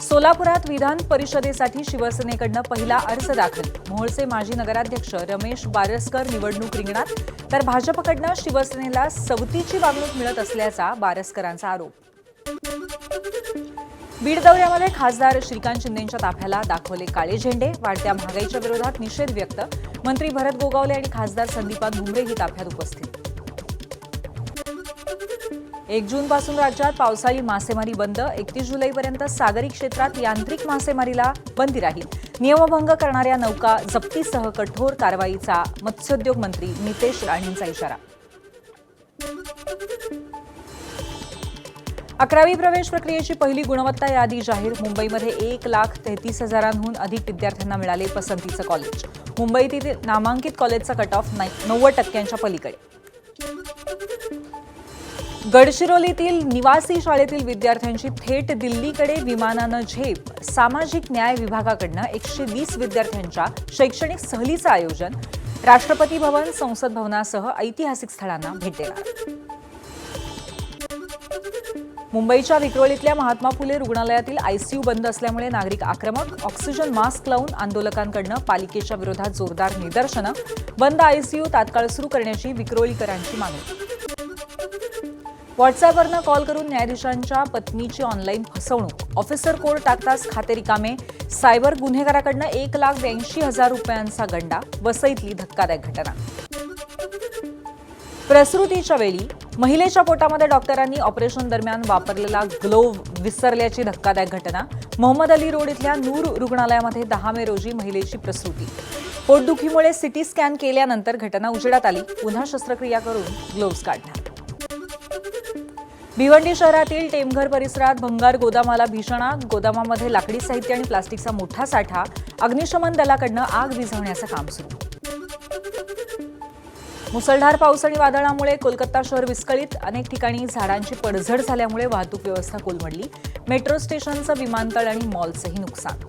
सोलापुरात विधान परिषदेसाठी शिवसेनेकडून पहिला अर्ज दाखल। मोहोळचे माजी नगराध्यक्ष रमेश बारसकर निवडणूक रिंगणात, तर भाजपकडून शिवसेनेला सवतीची वागणूक मिळत असल्याचा बारसकरांचा आरोप। बीड दौऱ्यामध्ये खासदार श्रीकांत शिंदेंच्या ताफ्याला दाखवले काळे झेंडे। वाढत्या महागाईच्या विरोधात निषेध व्यक्त। मंत्री भरत गोगावले आणि खासदार संदीपान भुमरेही ताफ्यात उपस्थित। 1 जूनपासून राज्यात पावसाळी मासेमारी बंद। 31 जुलैपर्यंत सागरी क्षेत्रात यांत्रिक मासेमारीला बंदी राहील। नियमभंग करणाऱ्या नौका जप्तीसह कठोर कारवाईचा मत्स्योद्योग मंत्री नितेश राणेंचा इशारा। 11वी प्रवेश प्रक्रियेची पहिली गुणवत्ता यादी जाहीर। मुंबईमध्ये 1,33,000हून अधिक विद्यार्थ्यांना मिळाले पसंतीचं कॉलेज। मुंबईतील नामांकित कॉलेजचा कट ऑफ 90% पलीकडे। गडचिरोलीतील निवासी शाळेतील विद्यार्थ्यांची थेट दिल्लीकडे विमानानं झेप। सामाजिक न्याय विभागाकडून 120 विद्यार्थ्यांच्या शैक्षणिक सहलीचं आयोजन। राष्ट्रपती भवन, संसद भवनासह ऐतिहासिक स्थळांना भेट देणार। मुंबईच्या विक्रोळीतल्या महात्मा फुले रुग्णालयातील आयसीयू बंद असल्यामुळे नागरिक आक्रमक। ऑक्सिजन मास्क लावून आंदोलकांकडून पालिकेच्या विरोधात जोरदार निदर्शनं। बंद आयसीयू तात्काळ सुरू करण्याची विक्रोळीकरांची मागणी। व्हॉट्सअॅपवरनं कॉल करून न्यायाधीशांच्या पत्नीची ऑनलाईन फसवणूक। ऑफिसर कोड टाकताच खाते रिकामे। सायबर गुन्हेगाराकडून 1,82,000 रुपयांचा गंडा। वसईतली धक्कादायक घटना। प्रसूतीच्या वेळी महिलेच्या पोटामध्ये डॉक्टरांनी ऑपरेशन दरम्यान वापरलेला ग्लोव्ह विसरल्याची धक्कादायक घटना। मोहम्मद अली रोड इथल्या नूर रुग्णालयामध्ये 10 मे रोजी महिलेची प्रसूती। पोटदुखीमुळे सिटी स्कॅन केल्यानंतर घटना उजेडात आली। पुन्हा शस्त्रक्रिया करून ग्लोव्ह्ज काढण्यात। भिवंडी शहरातील टेमघर परिसरात भंगार गोदामाला भीषण आग। गोदामामध्ये लाकडी साहित्य आणि प्लास्टिकचा मोठा साठा। अग्निशमन दलाकडून आग विझवण्याचं काम सुरू। मुसळधार पाऊस आणि वादळामुळे कोलकाता शहर विस्कळीत। अनेक ठिकाणी झाडांची पडझड झाल्यामुळे वाहतूक व्यवस्था कोलमडली। मेट्रो स्टेशनचं, विमानतळ आणि मॉल्सही नुकसान।